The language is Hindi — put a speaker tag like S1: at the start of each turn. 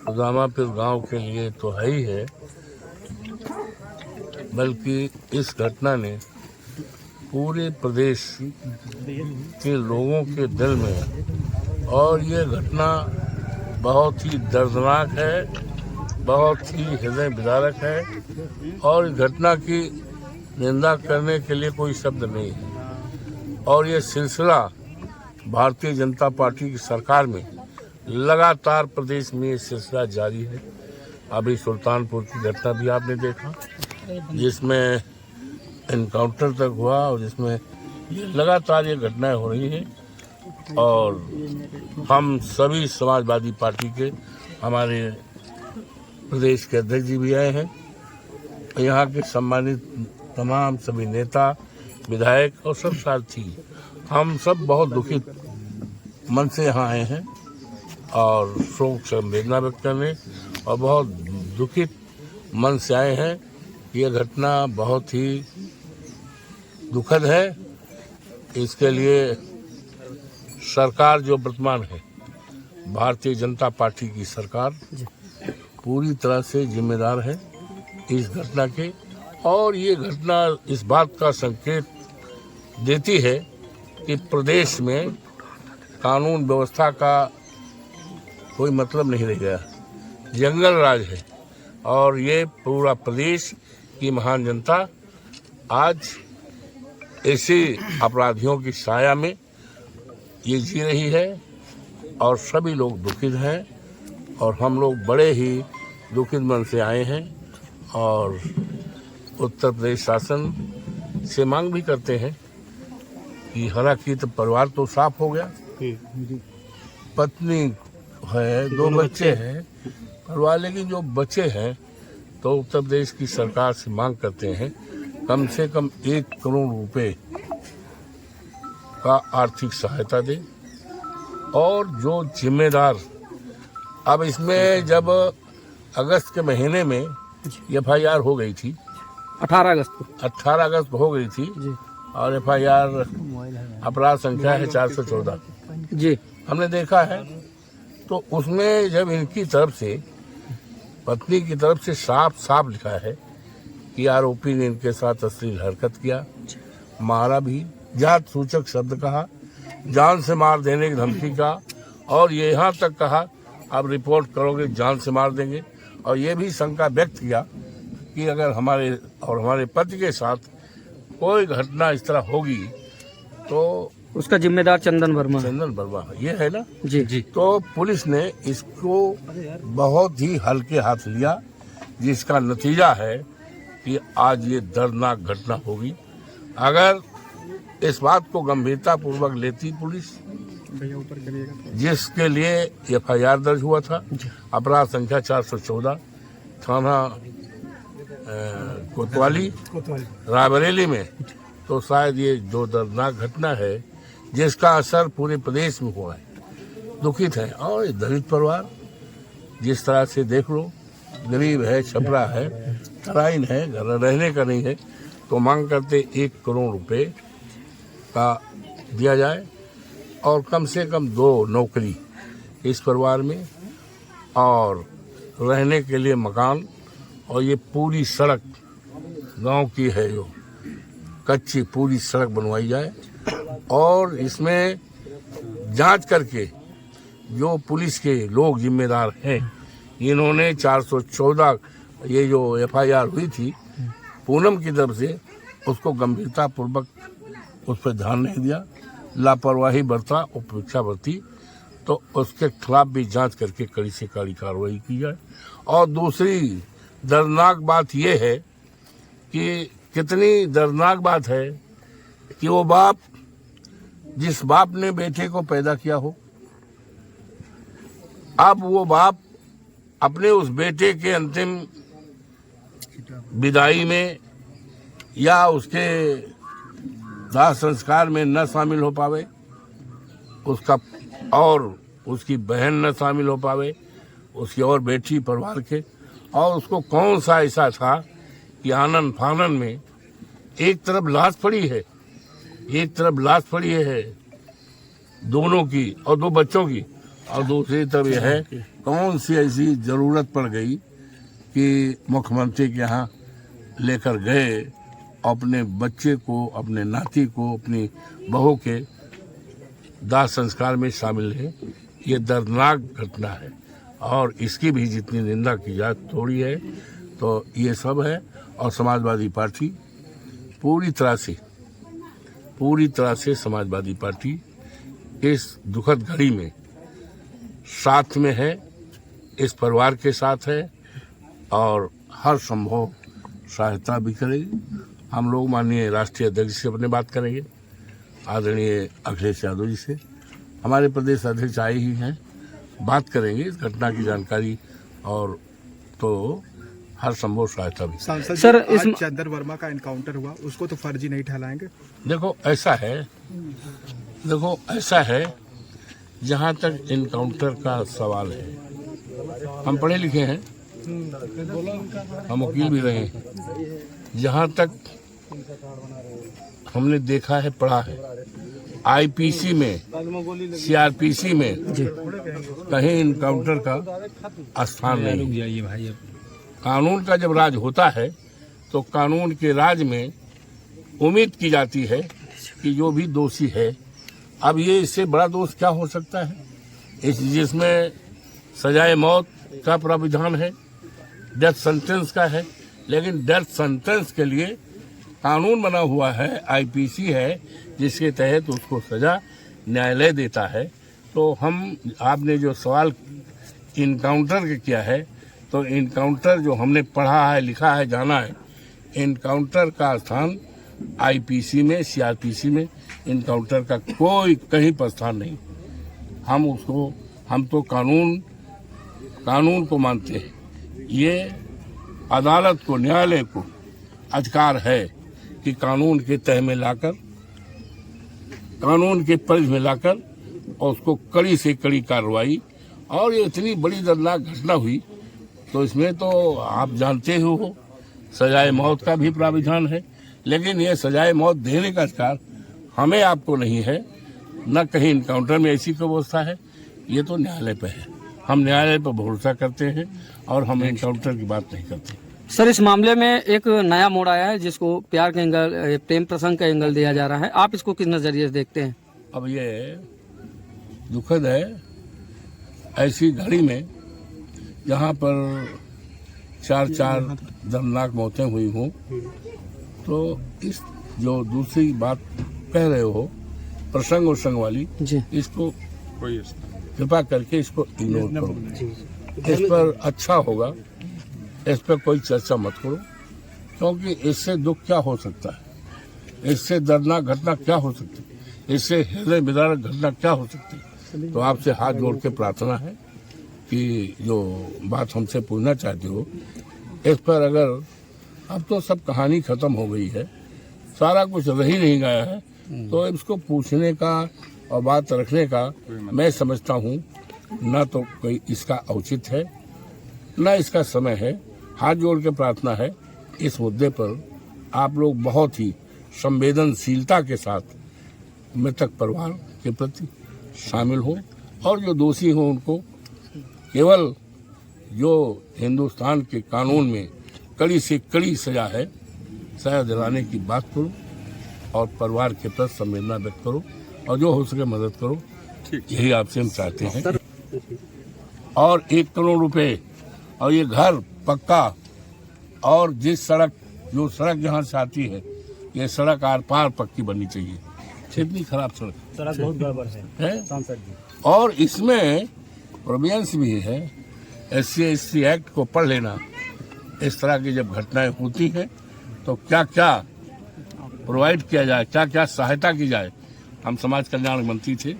S1: सुदामापुर गांव के लिए तो है ही है, बल्कि इस घटना ने पूरे प्रदेश के लोगों के दिल में, और ये घटना बहुत ही दर्दनाक है, बहुत ही हृदय विदारक है, और इस घटना की निंदा करने के लिए कोई शब्द नहीं है। और ये सिलसिला भारतीय जनता पार्टी की सरकार में लगातार प्रदेश में ये सिलसिला जारी है। अभी सुल्तानपुर की घटना भी आपने देखा, जिसमें एनकाउंटर तक हुआ और जिसमें लगातार ये घटनाएं हो रही हैं। और हम सभी समाजवादी पार्टी के हमारे प्रदेश के अध्यक्ष जी भी आए हैं, यहाँ के सम्मानित तमाम सभी नेता, विधायक और सब साथी, हम सब बहुत दुखित मन से यहाँ आए हैं और शोक संवेदना व्यक्त करने, और बहुत दुखित मन से आए हैं। ये घटना बहुत ही दुखद है। इसके लिए सरकार जो वर्तमान है, भारतीय जनता पार्टी की सरकार पूरी तरह से जिम्मेदार है इस घटना के। और ये घटना इस बात का संकेत देती है कि प्रदेश में कानून व्यवस्था का कोई मतलब नहीं रह गया, जंगल राज है। और ये पूरा प्रदेश की महान जनता आज ऐसे अपराधियों की साया में ये जी रही है, और सभी लोग दुखित हैं। और हम लोग बड़े ही दुखित मन से आए हैं और उत्तर प्रदेश शासन से मांग भी करते हैं कि हालांकि तो परिवार तो साफ हो गया, पत्नी है, 2 बच्चे हैं परिवार, लेकिन जो बच्चे हैं तो उत्तर प्रदेश की सरकार से मांग करते हैं कम से कम 1 करोड़ रुपए का आर्थिक सहायता दे। और जो जिम्मेदार, अब इसमें जब अगस्त के महीने में FIR हो गई थी, 18 अगस्त को हो गई थी जी। और FIR अपराध संख्या है 414 जी, हमने देखा है। तो उसमें जब इनकी तरफ से, पत्नी की तरफ से साफ साफ लिखा है कि आरोपी ने इनके साथ अश्लील हरकत किया, मारा भी, जात सूचक शब्द कहा, जान से मार देने की धमकी का, और ये यहाँ तक कहा आप रिपोर्ट करोगे जान से मार देंगे। और ये भी शंका व्यक्त किया कि अगर हमारे और हमारे पति के साथ कोई घटना इस तरह होगी तो
S2: उसका जिम्मेदार चंदन वर्मा
S1: ये है ना
S2: जी।
S1: तो पुलिस ने इसको बहुत ही हल्के हाथ लिया, जिसका नतीजा है कि आज ये दर्दनाक घटना होगी। अगर इस बात को गंभीरता पूर्वक लेती पुलिस, जिसके लिए FIR दर्ज हुआ था, अपराध संख्या 414, थाना कोतवाली रायबरेली में, तो शायद ये जो दर्दनाक घटना है जिसका असर पूरे प्रदेश में हुआ है, दुखित है। और दलित परिवार जिस तरह से देख लो, गरीब है, छपरा है, तराइन है, घर रहने का नहीं है, तो मांग करते 1 करोड़ रुपए का दिया जाए और कम से कम 2 नौकरी इस परिवार में, और रहने के लिए मकान, और ये पूरी सड़क गांव की है जो कच्ची पूरी सड़क बनवाई जाए। और इसमें जांच करके जो पुलिस के लोग जिम्मेदार हैं, इन्होंने 414 ये जो FIR हुई थी पूनम की तरफ से, उसको गंभीरता पूर्वक उस पर ध्यान नहीं दिया, लापरवाही बरता, उपेक्षा बरती, तो उसके खिलाफ भी जांच करके कड़ी से कड़ी कार्रवाई की जाए। और दूसरी दर्दनाक बात यह है कि कितनी दर्दनाक बात है कि वो बाप, जिस बाप ने बेटे को पैदा किया हो, अब वो बाप अपने उस बेटे के अंतिम विदाई में या उसके दाह संस्कार में न शामिल हो पावे, उसका और उसकी बहन न शामिल हो पावे, उसकी और बेटी परिवार के, और उसको कौन सा ऐसा था कि आनन फानन में एक तरफ लाश पड़ी है दोनों की और 2 बच्चों की, और दूसरी तरफ यह है कौन सी ऐसी जरूरत पड़ गई कि मुख्यमंत्री के यहाँ लेकर गए, अपने बच्चे को, अपने नाती को, अपनी बहू के दाह संस्कार में शामिल है। ये दर्दनाक घटना है और इसकी भी जितनी निंदा की जाए थोड़ी है। तो ये सब है और समाजवादी पार्टी पूरी तरह से समाजवादी पार्टी इस दुखद घड़ी में साथ में है, इस परिवार के साथ है और हर संभव सहायता भी करेगी। हम लोग माननीय राष्ट्रीय अध्यक्ष से अपने बात करेंगे, आदरणीय अखिलेश यादव जी से, हमारे प्रदेश अध्यक्ष आए ही हैं, बात करेंगे इस घटना की जानकारी और तो हर संभव सहायता भी।
S3: सर, इस चंदन वर्मा का एनकाउंटर हुआ, उसको तो फर्जी नहीं ठहराएंगे?
S1: देखो ऐसा है जहाँ तक एनकाउंटर का सवाल है, हम पढ़े लिखे हैं, हम वकील भी रहे हैं। जहाँ तक हमने देखा है, पढ़ा है, आईपीसी में, सीआरपीसी में कहीं एनकाउंटर का स्थान नहीं। कानून का जब राज होता है तो कानून के राज में उम्मीद की जाती है कि जो भी दोषी है, अब ये इससे बड़ा दोष क्या हो सकता है जिसमें सजाए मौत का प्राविधान है, डेथ सेंटेंस का है, लेकिन डेथ सेंटेंस के लिए कानून बना हुआ है, आईपीसी है, जिसके तहत उसको सजा न्यायालय देता है। तो आपने जो सवाल इनकाउंटर के किया है, तो इनकाउंटर जो हमने पढ़ा है, लिखा है, जाना है, इनकाउंटर का स्थान आईपीसी में, सीआरपीसी में इनकाउंटर का कोई कहीं पर स्थान नहीं। हम तो कानून को मानते हैं। ये अदालत को, न्यायालय को अधिकार है कि कानून के तह में लाकर, कानून के परिधि में लाकर और उसको कड़ी से कड़ी कार्रवाई। और ये इतनी बड़ी दर्दनाक घटना हुई तो इसमें तो आप जानते हो सजाए मौत का भी प्राविधान है, लेकिन ये सजाए मौत देने का अधिकार हमें आपको नहीं है, न कहीं इनकाउंटर में ऐसी व्यवस्था है। ये तो न्यायालय पे है, हम न्यायालय पर भरोसा करते हैं और हम इनकाउंटर की बात नहीं करते।
S2: सर, इस मामले में एक नया मोड़ आया है जिसको प्यार के एंगल, प्रेम प्रसंग का एंगल दिया जा रहा है, आप इसको किस नजरिए से देखते हैं?
S1: अब ये दुखद है ऐसी घड़ी में जहाँ पर चार दर्दनाक मौतें हुई हों, तो इस जो दूसरी बात कह रहे हो प्रसंग और संग वाली, इसको कृपा करके इसको इग्नोर करो। इस पर अच्छा होगा, इस पर कोई चर्चा मत करो, क्योंकि इससे दुख क्या हो सकता है, इससे दर्दनाक घटना क्या हो सकती है, इससे हृदय विदारक घटना क्या हो सकती है। तो आपसे हाथ जोड़ के प्रार्थना है कि जो बात हमसे पूछना चाहते हो, इस पर अगर अब तो सब कहानी खत्म हो गई है, सारा कुछ रह ही नहीं गया है, तो इसको पूछने का और बात रखने का मैं समझता हूँ न तो कोई इसका औचित है, न इसका समय है। हाथ जोड़ के प्रार्थना है इस मुद्दे पर आप लोग बहुत ही संवेदनशीलता के साथ मृतक परिवार के प्रति शामिल हो और जो दोषी हो उनको केवल जो हिंदुस्तान के कानून में कड़ी से कड़ी सजा है, सजा दिलाने की बात करो और परिवार के प्रति संवेदना व्यक्त करो और जो हो सके मदद करो। यही आपसे हम चाहते हैं। और 1 करोड़ रुपए और ये घर पक्का, और जो सड़क जहाँ से आती है, ये सड़क आर पार पक्की बननी चाहिए। इतनी खराब सड़क
S2: बहुत गड़बड़ है सांसद जी।
S1: और इसमें प्रोविजंस भी है, SC/ST एक्ट को पढ़ लेना। इस तरह की जब घटनाएं होती हैं तो क्या क्या प्रोवाइड किया जाए, क्या क्या सहायता की जाए। हम समाज कल्याण मंत्री थे,